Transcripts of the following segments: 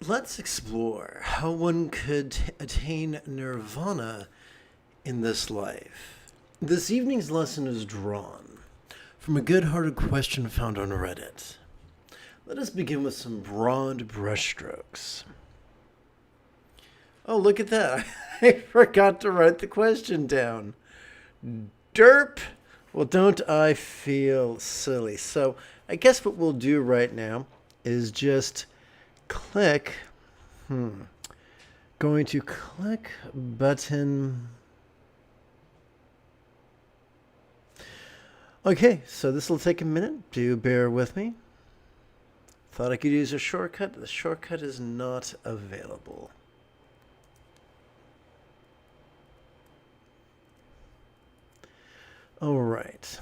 Let's explore how one could attain nirvana in this life. This evening's lesson is drawn from a good-hearted question found on Reddit. Let us begin with some broad brushstrokes. Oh, look at that. I forgot to write the question down. Derp. Well, don't I feel silly? So I guess what we'll do right now is just click. Going to click button. Okay, so this will take a minute. Do bear with me. Thought I could use a shortcut. The shortcut is not available. All right.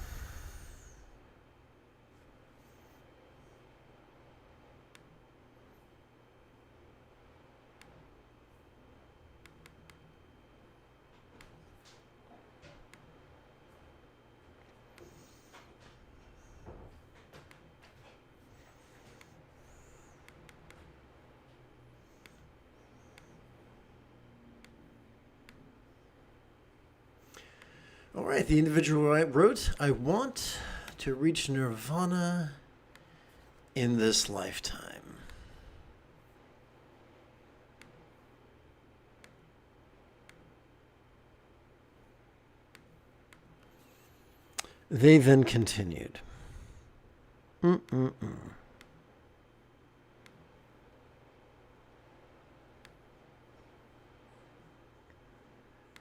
All right, the individual wrote, I want to reach nirvana in this lifetime. They then continued.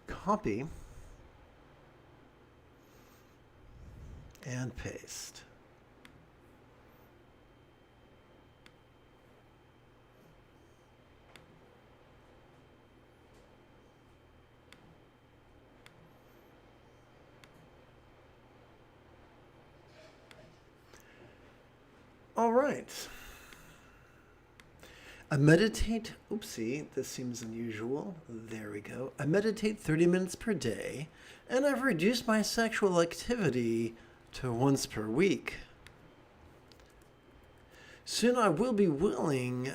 Copy. And paste. All right. I meditate. Oopsie, this seems unusual. There we go. I meditate 30 minutes per day, and I've reduced my sexual activity to once per week. Soon I will be willing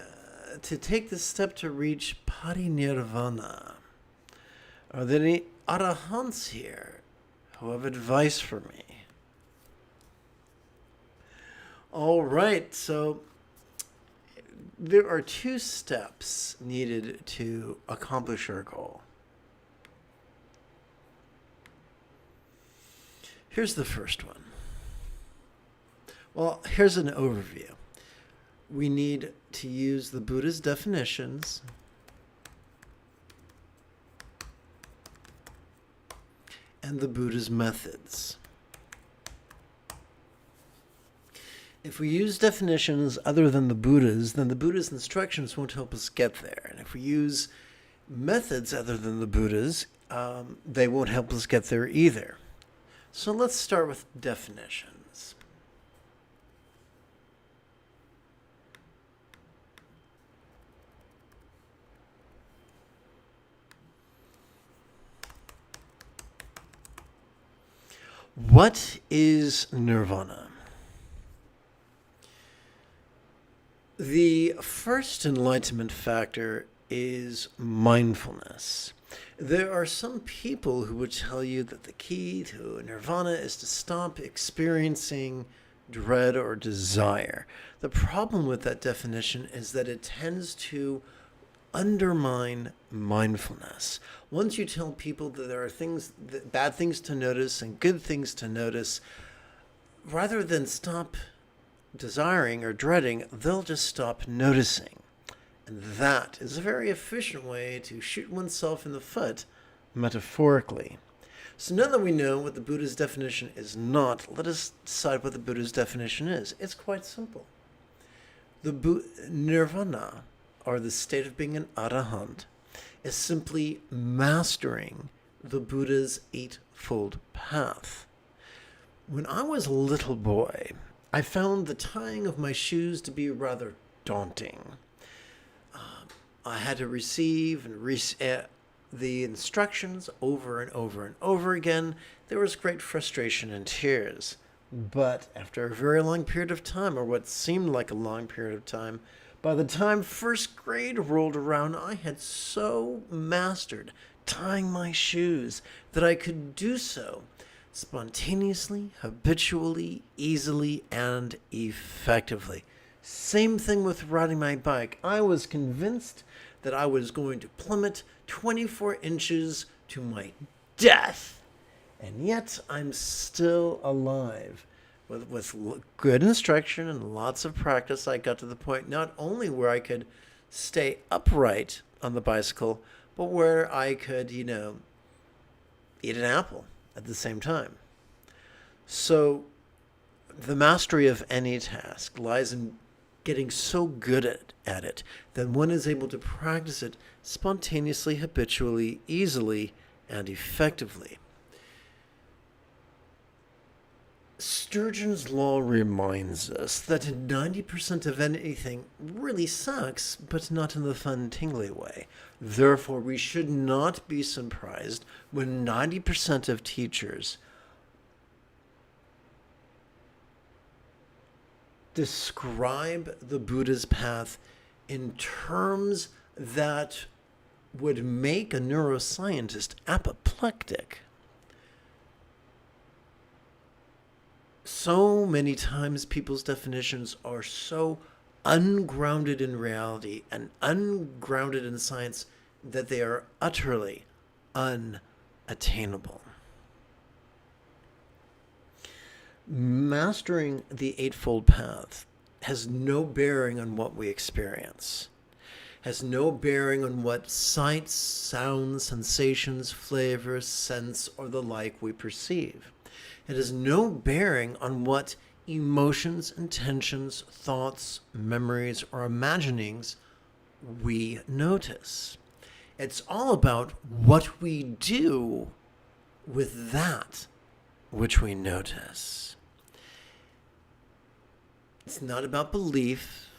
to take the step to reach parinirvana. Are there any arahants here who have advice for me? All right, so there are 2 steps needed to accomplish our goal. Here's the first one. Well, here's an overview. We need to use the Buddha's definitions and the Buddha's methods. If we use definitions other than the Buddha's, then the Buddha's instructions won't help us get there. And if we use methods other than the Buddha's, they won't help us get there either. So let's start with definitions. What is nirvana? The first enlightenment factor is mindfulness. There are some people who would tell you that the key to nirvana is to stop experiencing dread or desire. The problem with that definition is that it tends to undermine mindfulness. Once you tell people that there are bad things to notice and good things to notice, rather than stop desiring or dreading, they'll just stop noticing. And that is a very efficient way to shoot oneself in the foot, metaphorically. So now that we know what the Buddha's definition is not, let us decide what the Buddha's definition is. It's quite simple. Nirvana, or the state of being an arahant, is simply mastering the Buddha's Eightfold Path. When I was a little boy, I found the tying of my shoes to be rather daunting. I had to receive the instructions over and over and over again. There was great frustration and tears. But after a very long period of time, or what seemed like a long period of time, By the time first grade rolled around, I had so mastered tying my shoes that I could do so spontaneously, habitually, easily, and effectively. Same thing with riding my bike. I was convinced that I was going to plummet 24 inches to my death. And yet I'm still alive. With good instruction and lots of practice, I got to the point not only where I could stay upright on the bicycle, but where I could, eat an apple at the same time. So the mastery of any task lies in getting so good at it that one is able to practice it spontaneously, habitually, easily, and effectively. Sturgeon's law reminds us that 90% of anything really sucks, but not in the fun, tingly way. Therefore, we should not be surprised when 90% of teachers describe the Buddha's path in terms that would make a neuroscientist apoplectic. So many times people's definitions are so ungrounded in reality and ungrounded in science that they are utterly unattainable. Mastering the Eightfold Path has no bearing on what we experience, has no bearing on what sights, sounds, sensations, flavors, scents, or the like we perceive. It has no bearing on what emotions, intentions, thoughts, memories, or imaginings we notice. It's all about what we do with that which we notice. It's not about belief.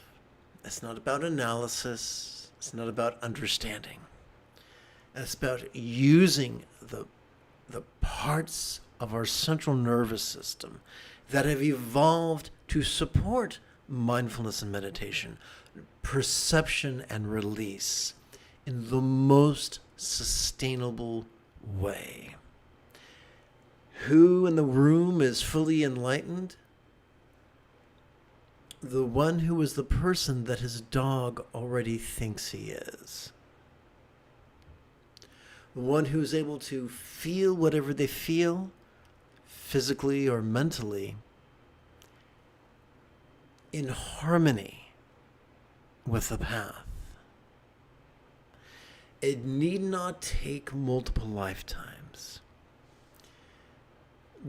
It's not about analysis. It's not about understanding. It's about using the parts of our central nervous system that have evolved to support mindfulness and meditation, perception and release in the most sustainable way. Who in the room is fully enlightened? The one who is the person that his dog already thinks he is. The one who is able to feel whatever they feel, physically or mentally, in harmony with the path. It need not take multiple lifetimes.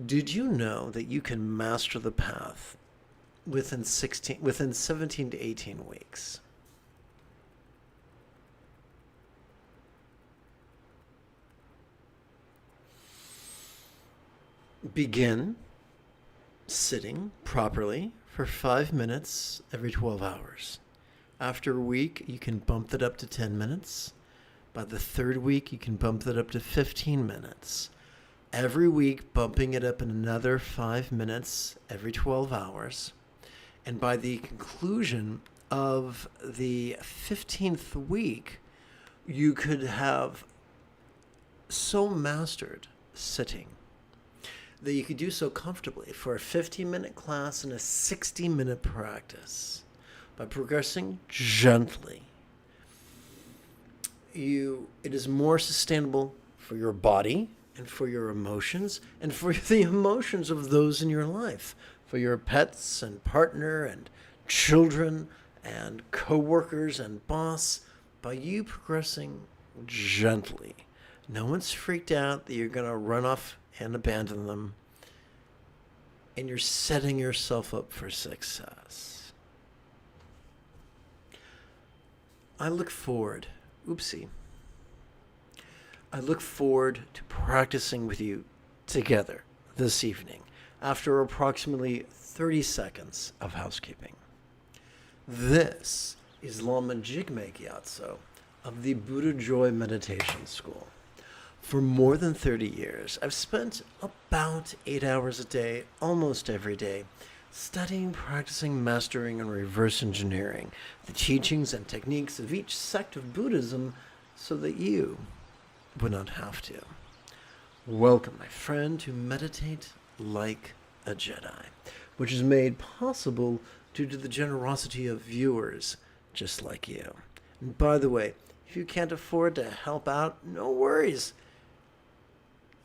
Did you know that you can master the path within 17 to 18 weeks? Begin sitting properly for 5 minutes every 12 hours. After a week, you can bump that up to 10 minutes. By the third week, you can bump that up to 15 minutes. Every week, bumping it up in another 5 minutes every 12 hours. And by the conclusion of the 15th week, you could have so mastered sitting that you could do so comfortably for a 15-minute class and a 60-minute practice. By progressing gently, it is more sustainable for your body and for your emotions and for the emotions of those in your life, for your pets and partner and children and co-workers and boss. By you progressing gently, no one's freaked out that you're going to run off and abandon them, and you're setting yourself up for success. I look forward to practicing with you together this evening after approximately 30 seconds of housekeeping. This is Lama Jigme Gyatso of the Buddha Joy Meditation School. For more than 30 years, I've spent about 8 hours a day, almost every day, studying, practicing, mastering, and reverse engineering the teachings and techniques of each sect of Buddhism so that you would not have to. Welcome, my friend, to Meditate Like a Jedi, which is made possible due to the generosity of viewers just like you. And by the way, if you can't afford to help out, no worries.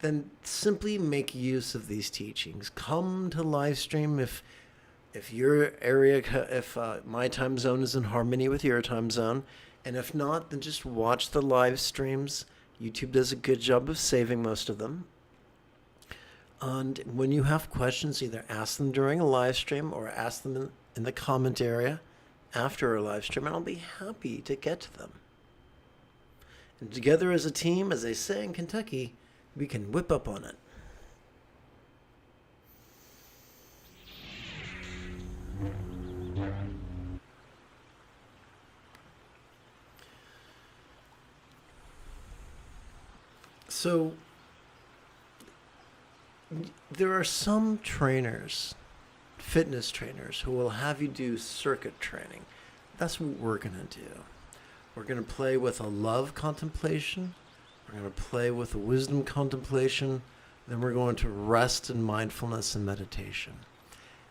Then simply make use of these teachings. Come to Livestream if your area, if my time zone is in harmony with your time zone, and if not, then just watch the live streams. YouTube does a good job of saving most of them. And when you have questions, either ask them during a live stream or ask them in the comment area after a live stream, and I'll be happy to get to them. And together as a team, as they say in Kentucky, we can whip up on it. So, there are some trainers, fitness trainers, who will have you do circuit training. That's what we're going to do. We're going to play with a love contemplation. We're going to play with a wisdom contemplation. Then we're going to rest in mindfulness and meditation.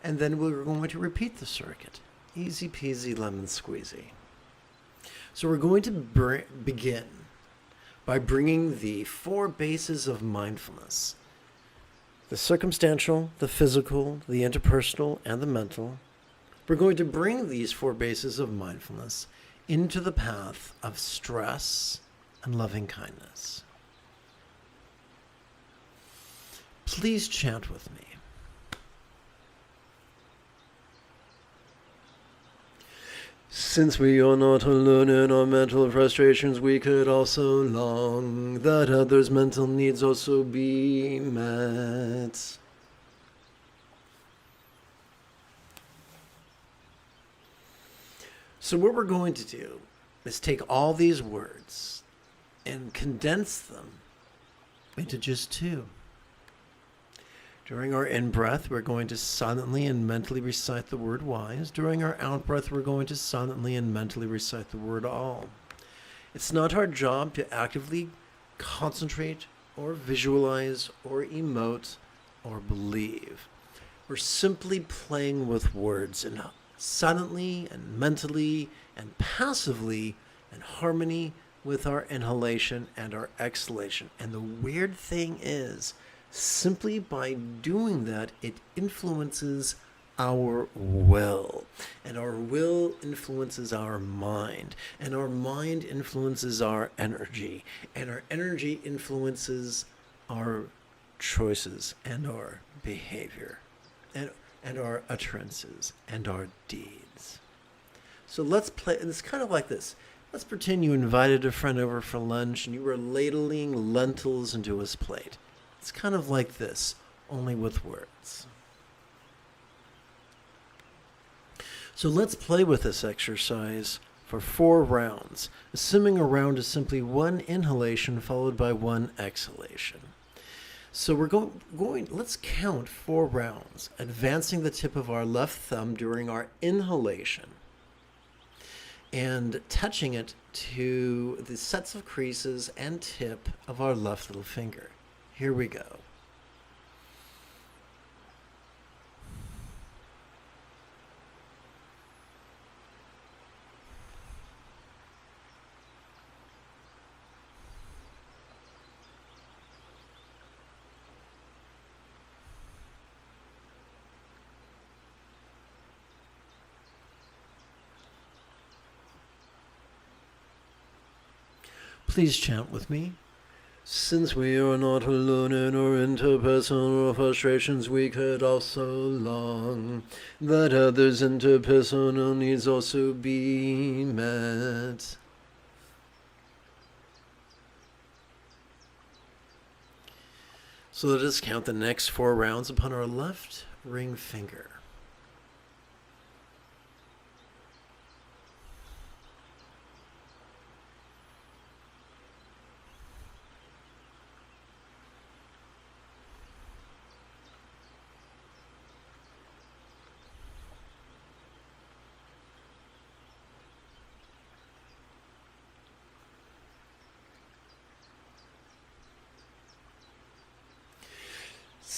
And then we're going to repeat the circuit. Easy peasy lemon squeezy. So we're going to begin by bringing the 4 bases of mindfulness: the circumstantial, the physical, the interpersonal, and the mental. We're going to bring these 4 bases of mindfulness into the path of stress and loving kindness. Please chant with me. Since we are not alone in our mental frustrations, we could also long that others' mental needs also be met. So what we're going to do is take all these words and condense them into just 2. During our in-breath, we're going to silently and mentally recite the word wise. During our out-breath, we're going to silently and mentally recite the word all. It's not our job to actively concentrate or visualize or emote or believe. We're simply playing with words and silently and mentally and passively in harmony with our inhalation and our exhalation. And the weird thing is, simply by doing that, it influences our will. And our will influences our mind. And our mind influences our energy. And our energy influences our choices and our behavior. And our utterances and our deeds. So let's play, and it's kind of like this. Let's pretend you invited a friend over for lunch and you were ladling lentils into his plate. It's kind of like this, only with words. So let's play with this exercise for 4 rounds, assuming a round is simply 1 inhalation followed by 1 exhalation. So we're let's count 4 rounds, advancing the tip of our left thumb during our inhalation and touching it to the sets of creases and tip of our left little finger. Here we go. Please chant with me. Since we are not alone in our interpersonal frustrations, we could also long that others' interpersonal needs also be met. So let us count the next 4 rounds upon our left ring finger.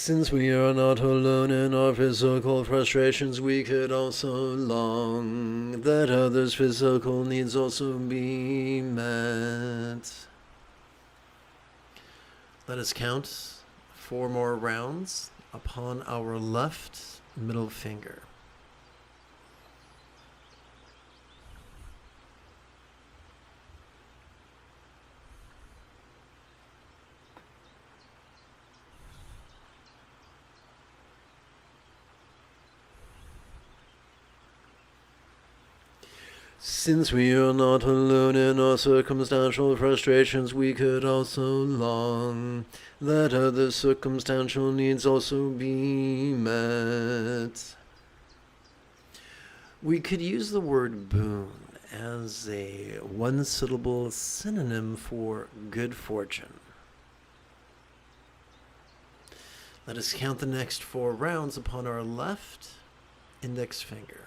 Since we are not alone in our physical frustrations, we could also long that others' physical needs also be met. Let us count 4 more rounds upon our left middle finger. Since we are not alone in our circumstantial frustrations, we could also long that other circumstantial needs also be met. We could use the word boon as a one-syllable synonym for good fortune. Let us count the next 4 rounds upon our left index finger.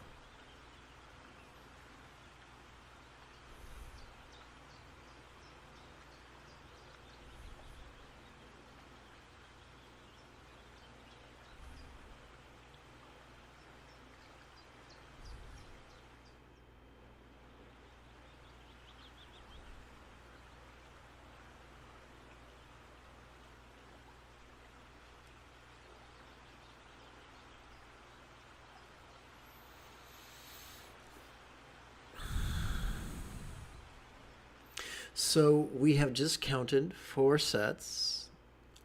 So we have just counted 4 sets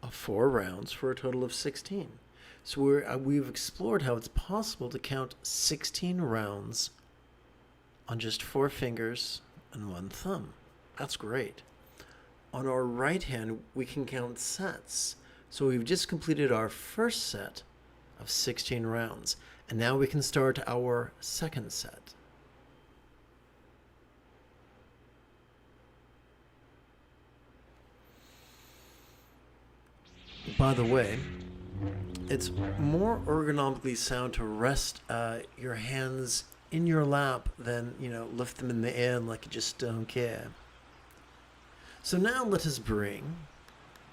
of 4 rounds for a total of 16. So we've explored how it's possible to count 16 rounds on just 4 fingers and 1 thumb. That's great. On our right hand, we can count sets. So we've just completed our first set of 16 rounds. And now we can start our second set. By the way, it's more ergonomically sound to rest your hands in your lap than, lift them in the air like you just don't care. So now let us bring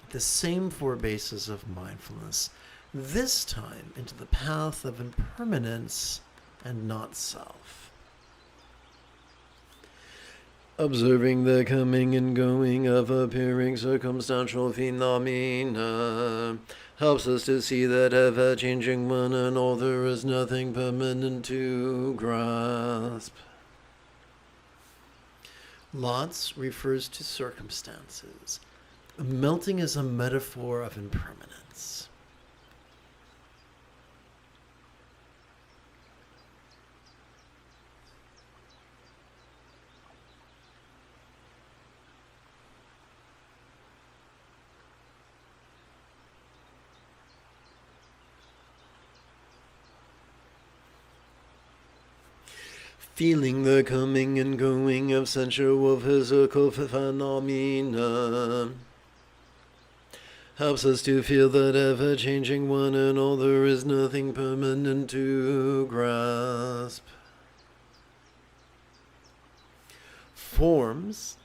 the same 4 bases of mindfulness, this time into the path of impermanence and not self. Observing the coming and going of appearing circumstantial phenomena helps us to see that ever-changing one and all there is nothing permanent to grasp. Lots refers to circumstances. Melting is a metaphor of impermanence. Feeling the coming and going of sensual physical phenomena helps us to feel that ever-changing one and all there is nothing permanent to grasp. Forms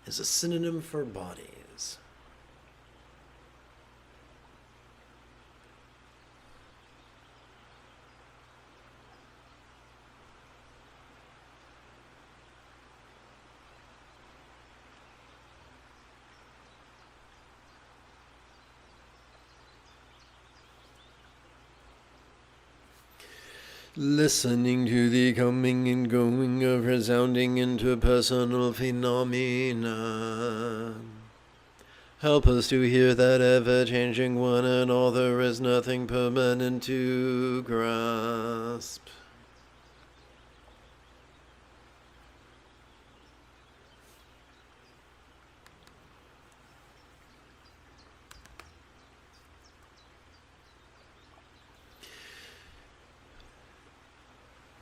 is a synonym for bodies. Listening to the coming and going of resounding interpersonal phenomena help us to hear that ever-changing one and all there is nothing permanent to grasp.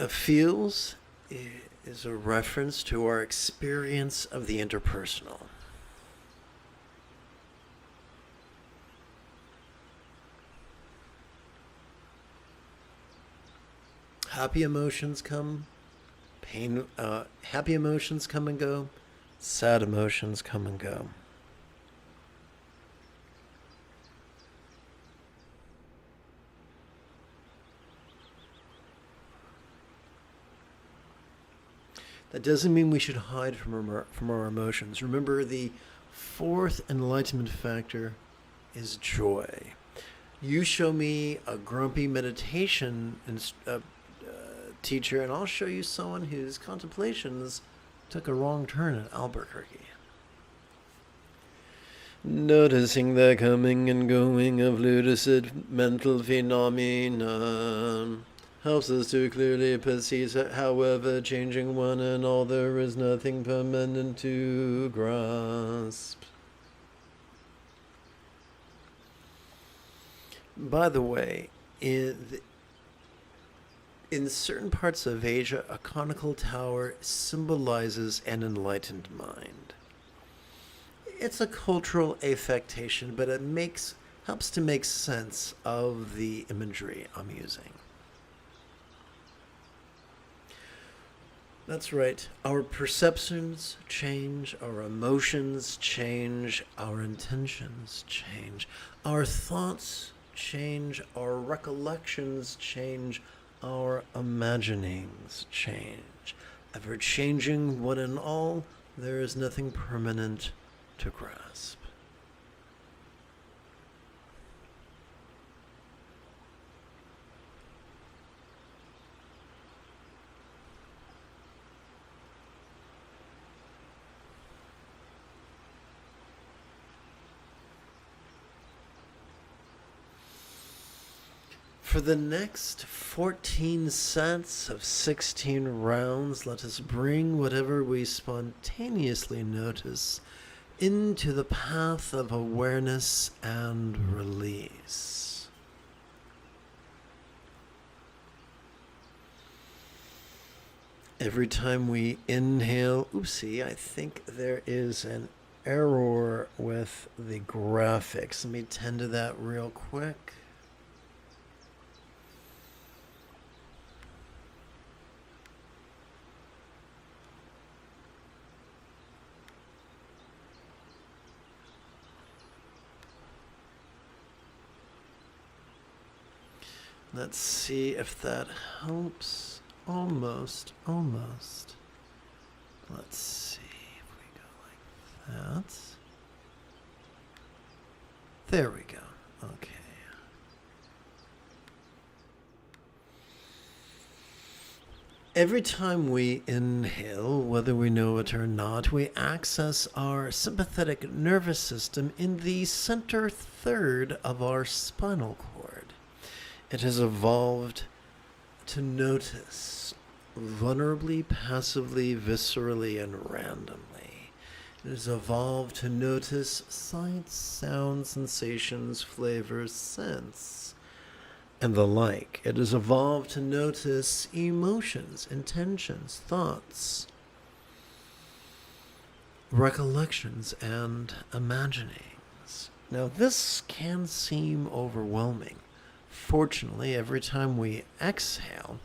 Feels is a reference to our experience of the interpersonal. Happy emotions come, happy emotions come and go, sad emotions come and go. That doesn't mean we should hide from our emotions. Remember, the fourth enlightenment factor is joy. You show me a grumpy meditation teacher, and I'll show you someone whose contemplations took a wrong turn at Albuquerque. Noticing the coming and going of lucid mental phenomena helps us to clearly perceive, however changing one and all, there is nothing permanent to grasp. By the way, in certain parts of Asia, a conical tower symbolizes an enlightened mind. It's a cultural affectation, but it helps to make sense of the imagery I'm using. That's right. Our perceptions change, our emotions change, our intentions change, our thoughts change, our recollections change, our imaginings change. Ever changing one and all, there is nothing permanent to grasp. For the next 14 sets of 16 rounds, let us bring whatever we spontaneously notice into the path of awareness and release. Every time we inhale, oopsie, I think there is an error with the graphics. Let me tend to that real quick. Let's see if that helps. Almost. Let's see if we go like that. There we go. Okay. Every time we inhale, whether we know it or not, we access our sympathetic nervous system in the center third of our spinal cord. It has evolved to notice vulnerably, passively, viscerally, and randomly. It has evolved to notice sights, sounds, sensations, flavors, scents, and the like. It has evolved to notice emotions, intentions, thoughts, recollections, and imaginings. Now, this can seem overwhelming. Fortunately, every time we exhale,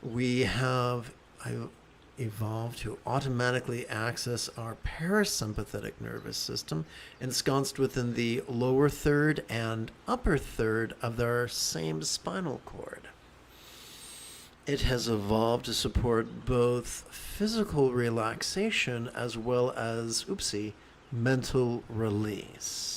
we have evolved to automatically access our parasympathetic nervous system, ensconced within the lower third and upper third of our same spinal cord. It has evolved to support both physical relaxation as well as, mental release.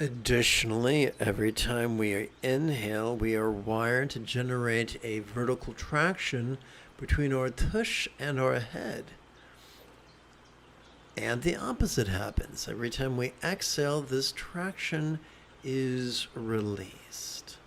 Additionally, every time we inhale, we are wired to generate a vertical traction between our tush and our head. And the opposite happens. Every time we exhale, this traction is released.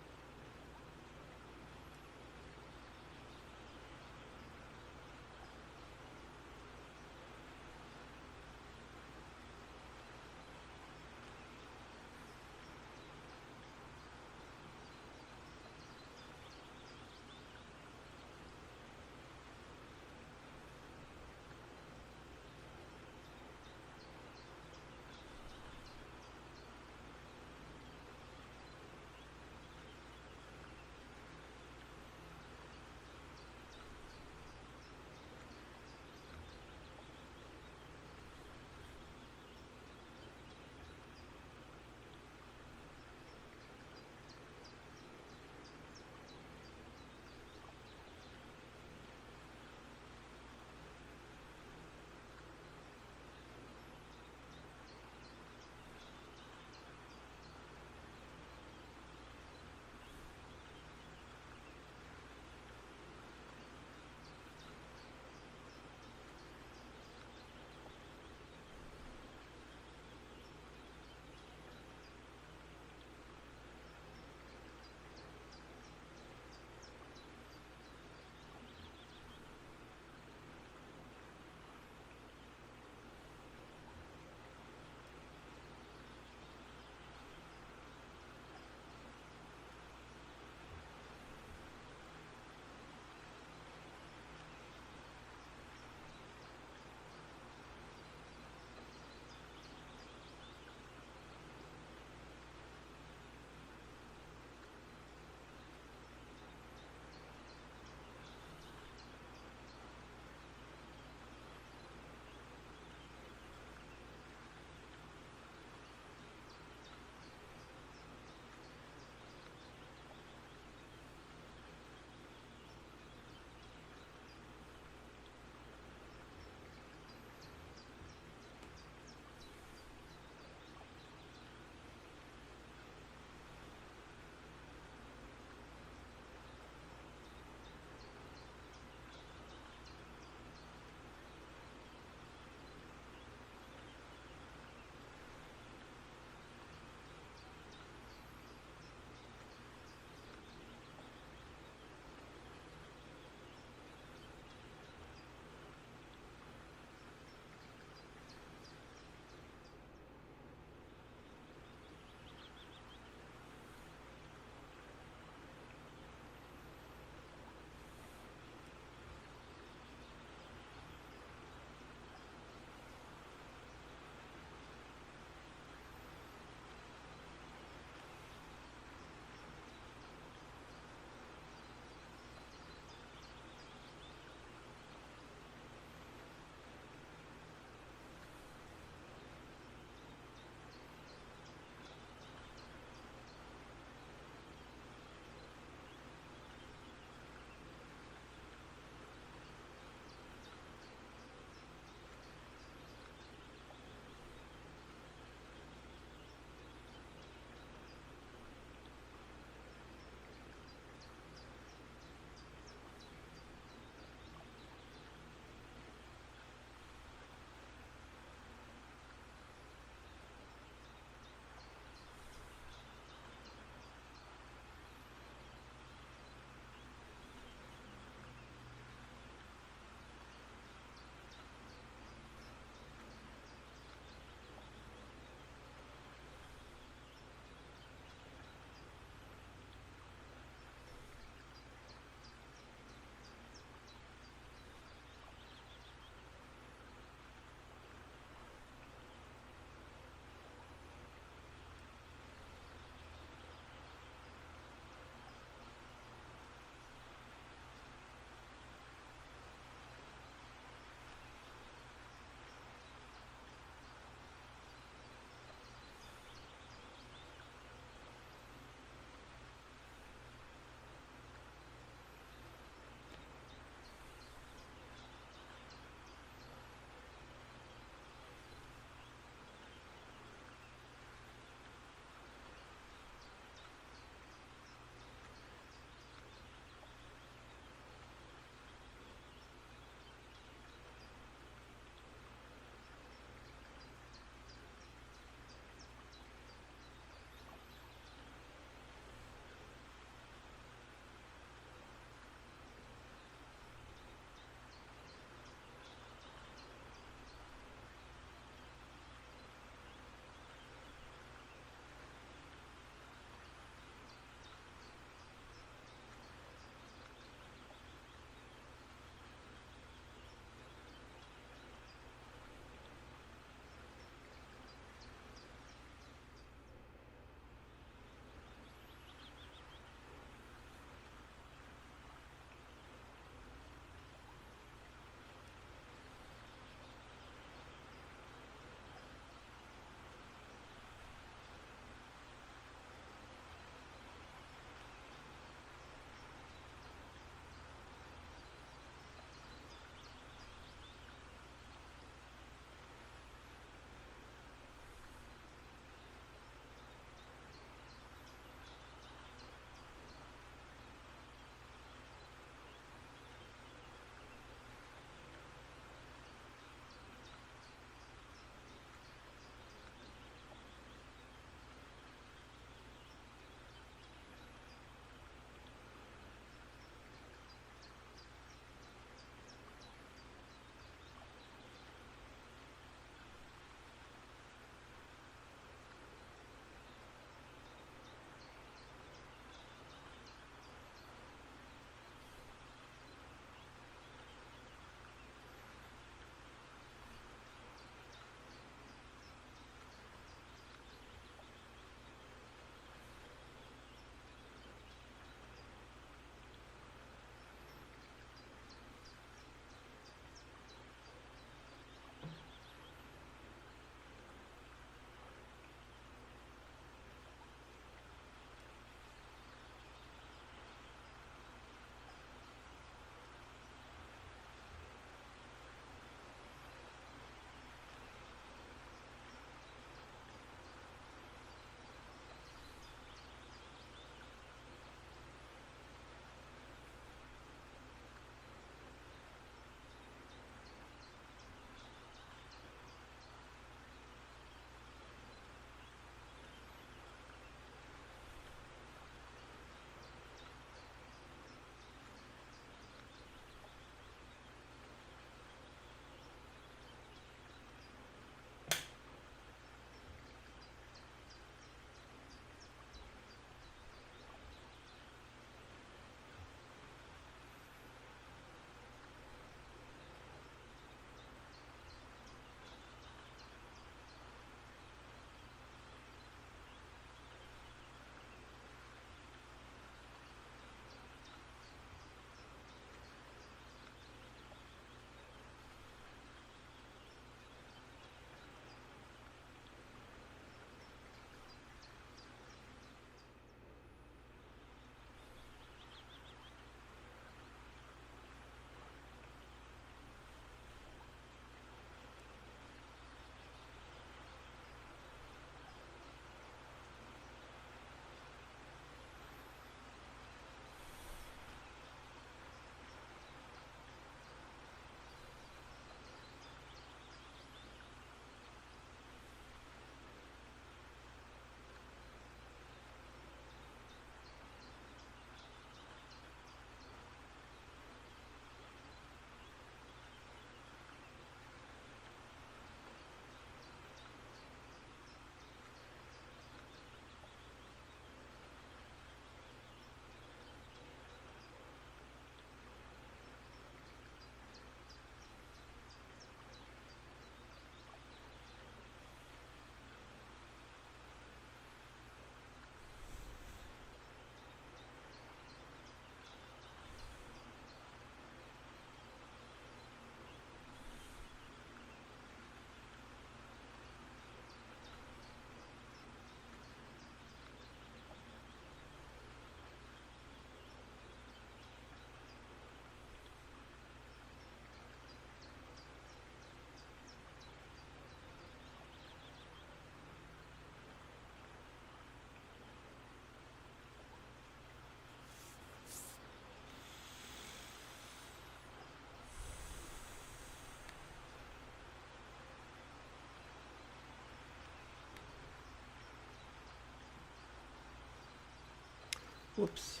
Whoops.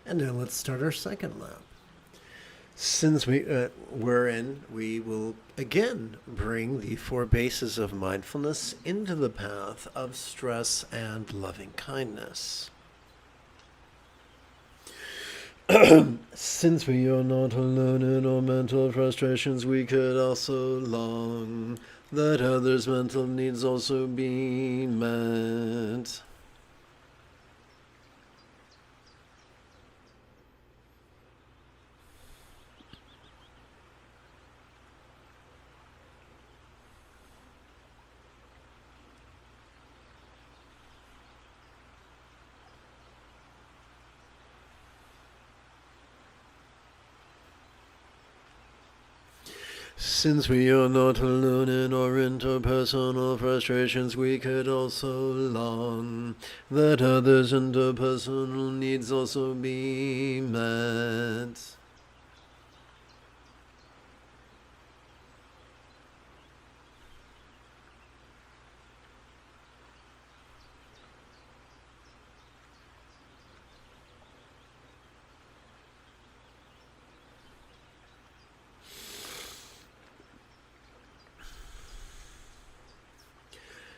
And now let's start our second lap. Since we're in, we will again bring the 4 bases of mindfulness into the path of stress and loving kindness. Since we are not alone in our mental frustrations, we could also long that others' mental needs also be met. Since we are not alone in our interpersonal frustrations, we could also long that others' interpersonal needs also be met.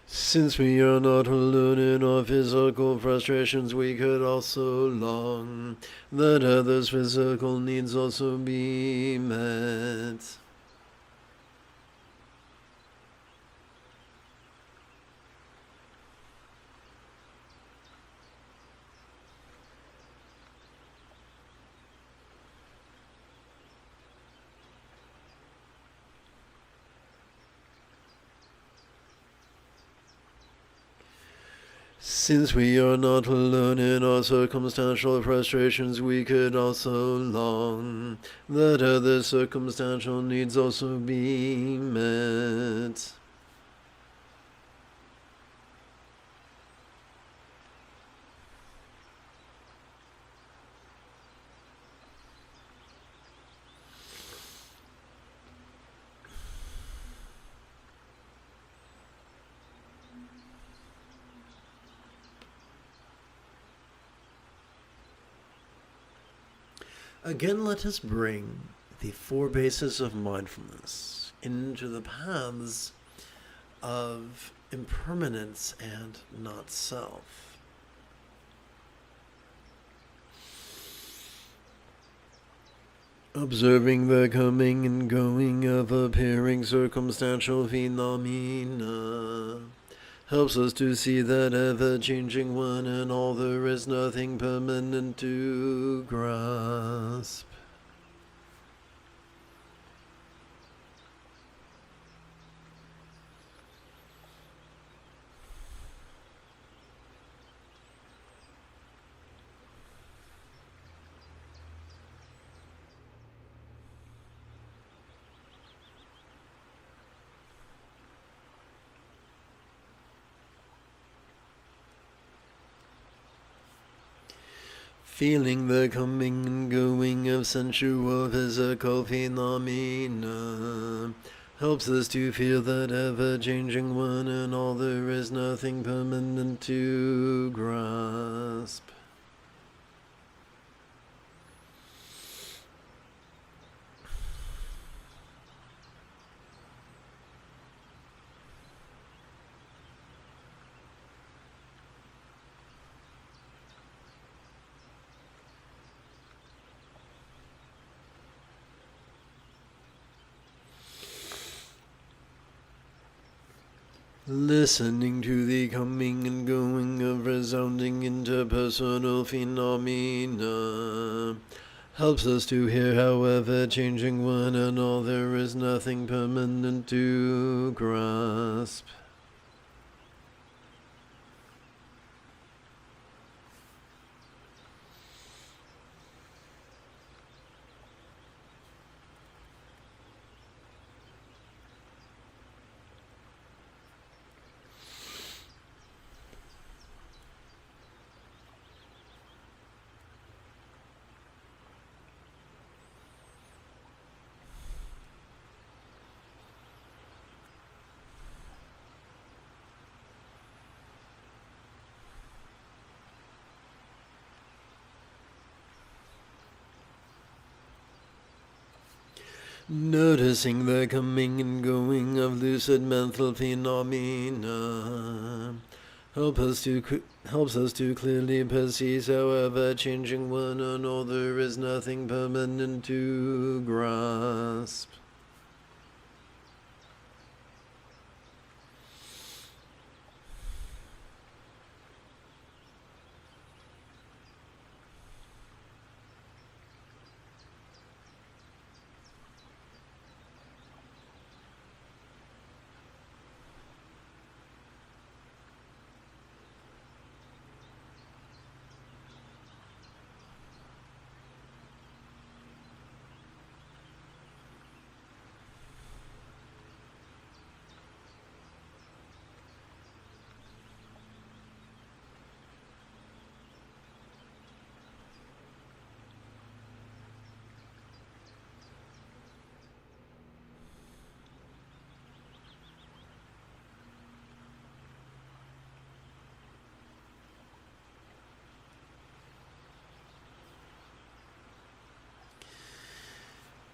Since we are not alone in our physical frustrations, we could also long that others' physical needs also be met. Since we are not alone in our circumstantial frustrations, we could also long that other circumstantial needs also be met. Again, let us bring the 4 bases of mindfulness into the paths of impermanence and not self. Observing the coming and going of appearing circumstantial phenomena helps us to see that ever-changing one and all there is nothing permanent to grasp. Feeling the coming and going of sensual physical phenomena helps us to feel that ever-changing one and all there is nothing permanent to grasp. Listening to the coming and going of resounding interpersonal phenomena helps us to hear how ever-changing one and all there is nothing permanent to grasp. Noticing the coming and going of lucid mental phenomena helps us to clearly perceive, however changing one another is nothing permanent to grasp.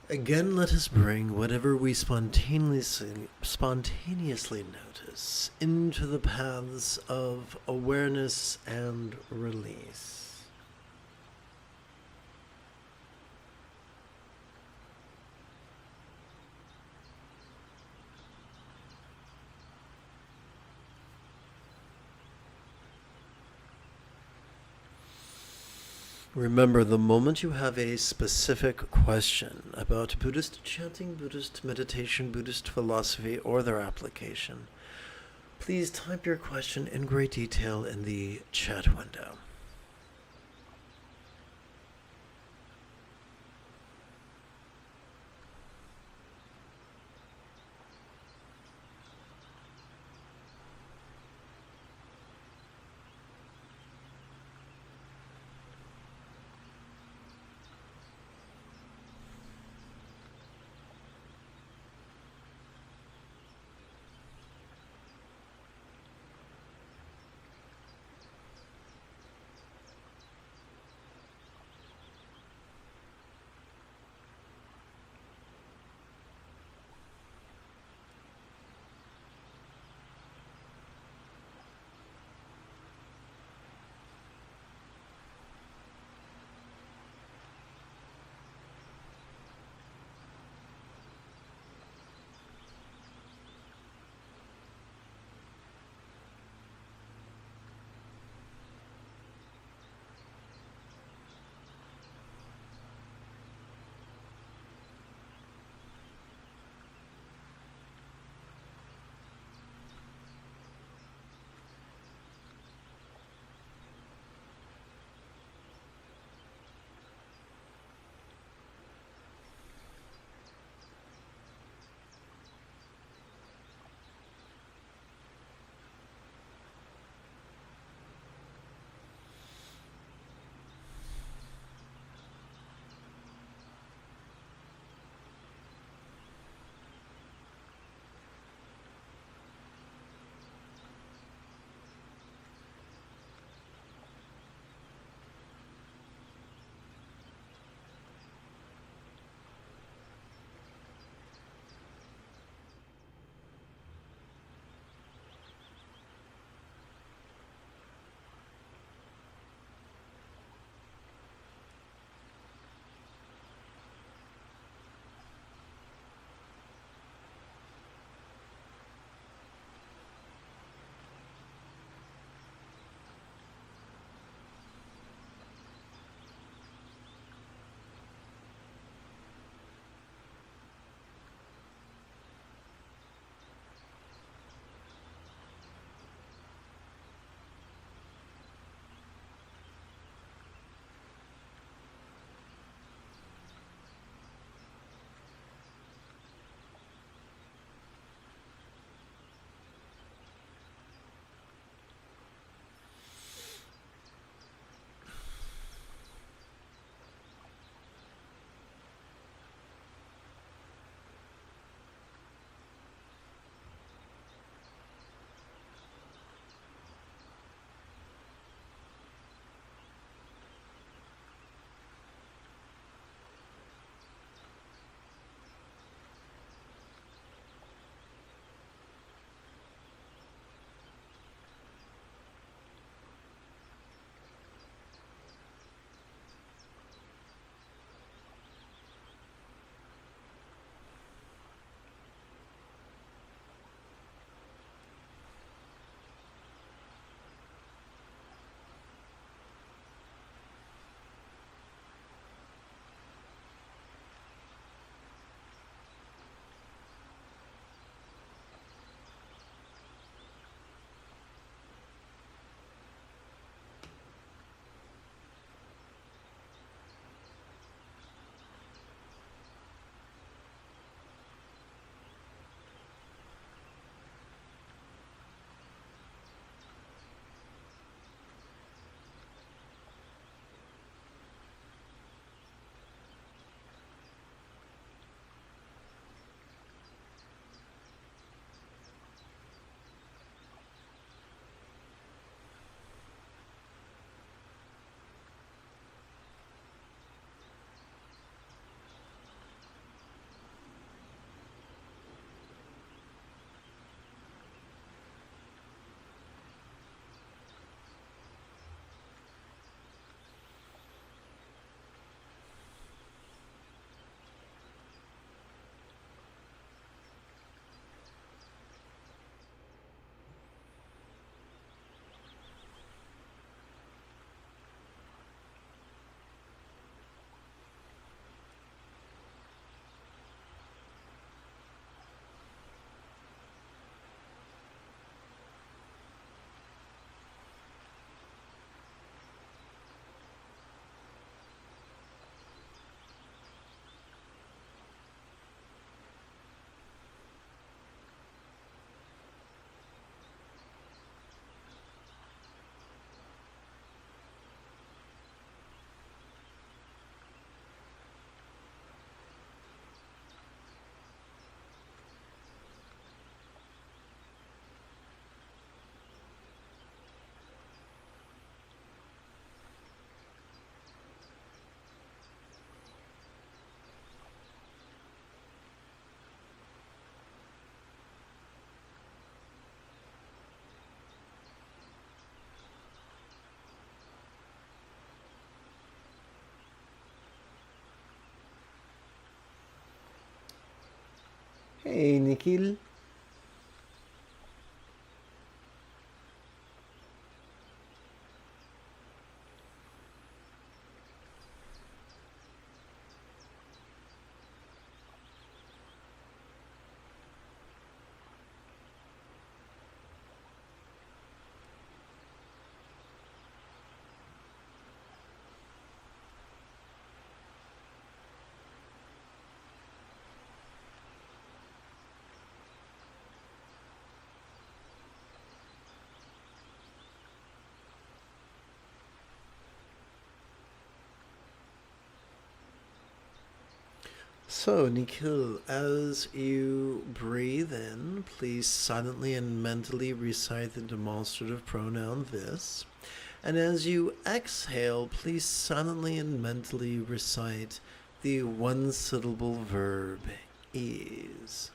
Again, let us bring whatever we spontaneously notice into the paths of awareness and release. Remember, the moment you have a specific question about Buddhist chanting, Buddhist meditation, Buddhist philosophy, or their application, please type your question in great detail in the chat window. Hey, Nikhil. So, Nikhil, as you breathe in, please silently and mentally recite the demonstrative pronoun this. And as you exhale, please silently and mentally recite the one syllable verb is.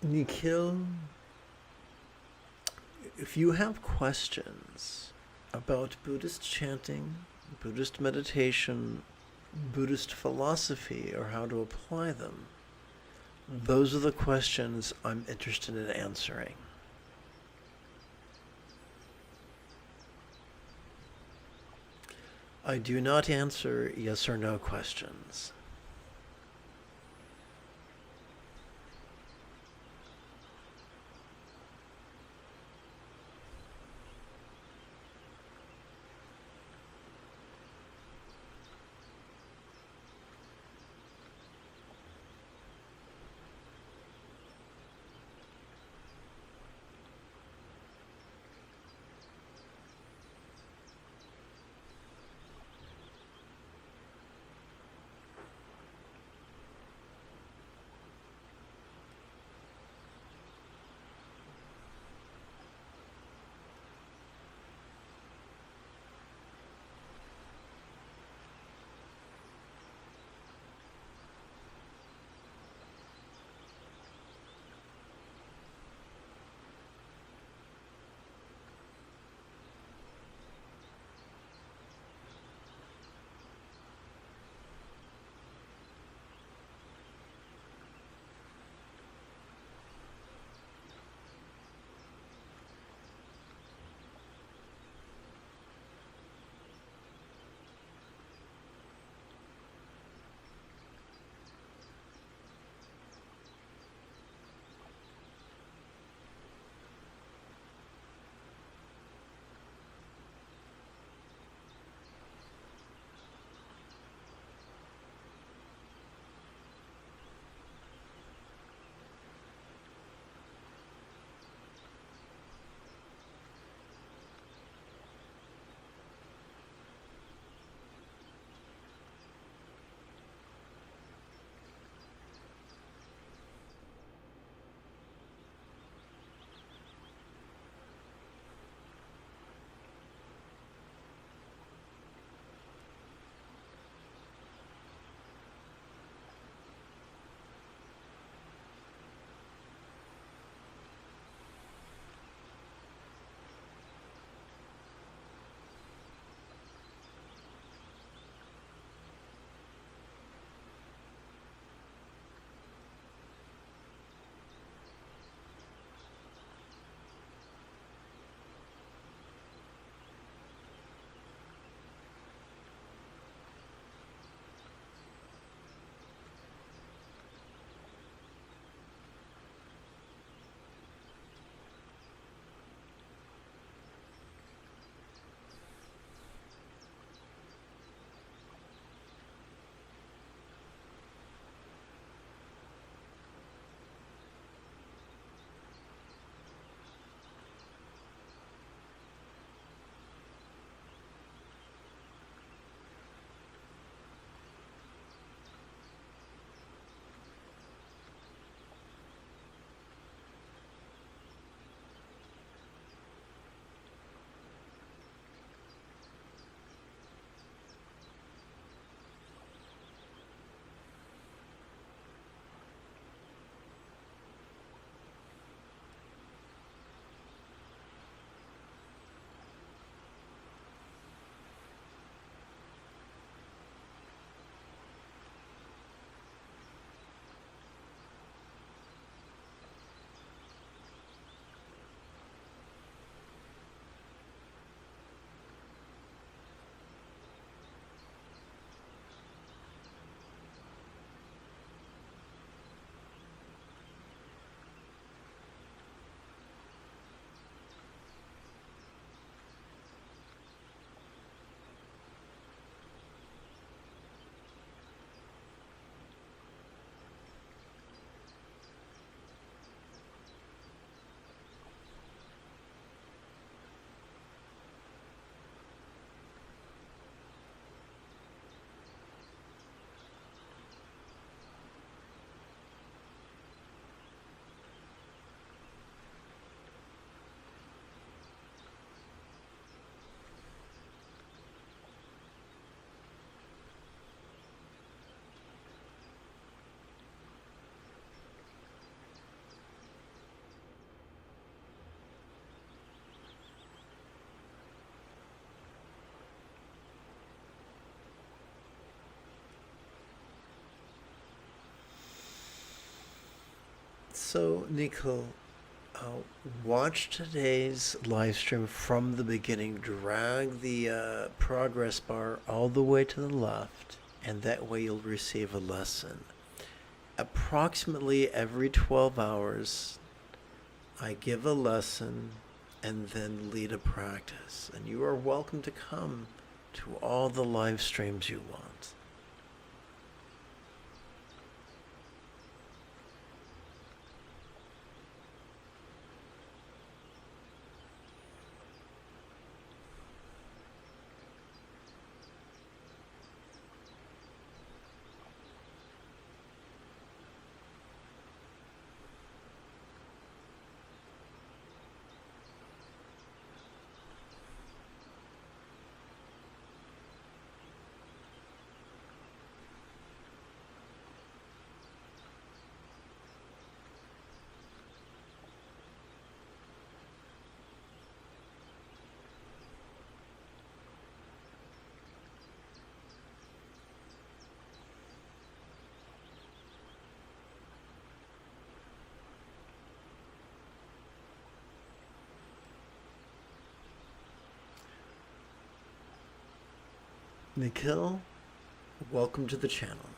Nikhil, if you have questions about Buddhist chanting, Buddhist meditation, Buddhist philosophy, or how to apply them, those are the questions I'm interested in answering. I do not answer yes or no questions. So, Nico, watch today's live stream from the beginning. Drag the progress bar all the way to the left, and that way you'll receive a lesson. Approximately every 12 hours, I give a lesson and then lead a practice. And you are welcome to come to all the live streams you want. Nikhil, welcome to the channel.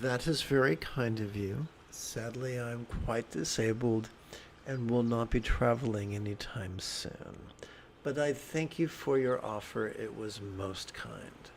That is very kind of you. Sadly, I'm quite disabled and will not be traveling anytime soon. But I thank you for your offer. It was most kind.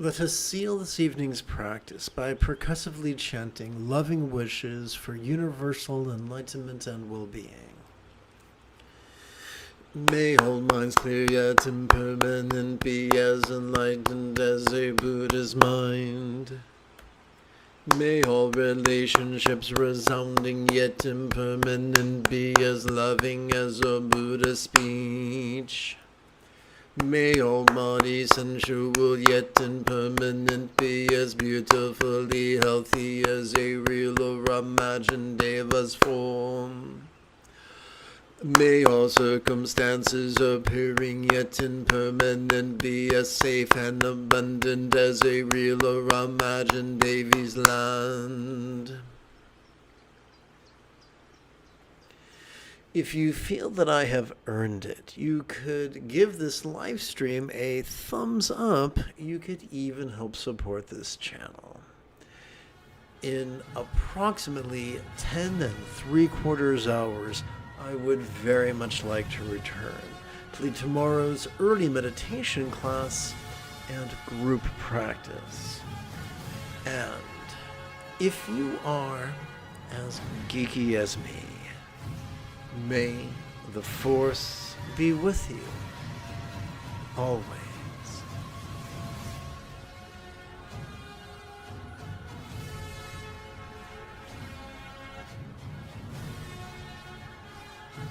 Let us seal this evening's practice by percussively chanting loving wishes for universal enlightenment and well-being. May all minds clear yet impermanent be as enlightened as a Buddha's mind. May all relationships resounding yet impermanent be as loving as a Buddha's speech. May all bodies sensual yet impermanent be as beautifully healthy as a real or imagined Deva's form. May all circumstances appearing yet impermanent be as safe and abundant as a real or imagined Devi's land. If you feel that I have earned it, you could give this live stream a thumbs up. You could even help support this channel. In approximately 10 3/4 hours, I would very much like to return to lead tomorrow's early meditation class and group practice. And if you are as geeky as me, may the Force be with you always.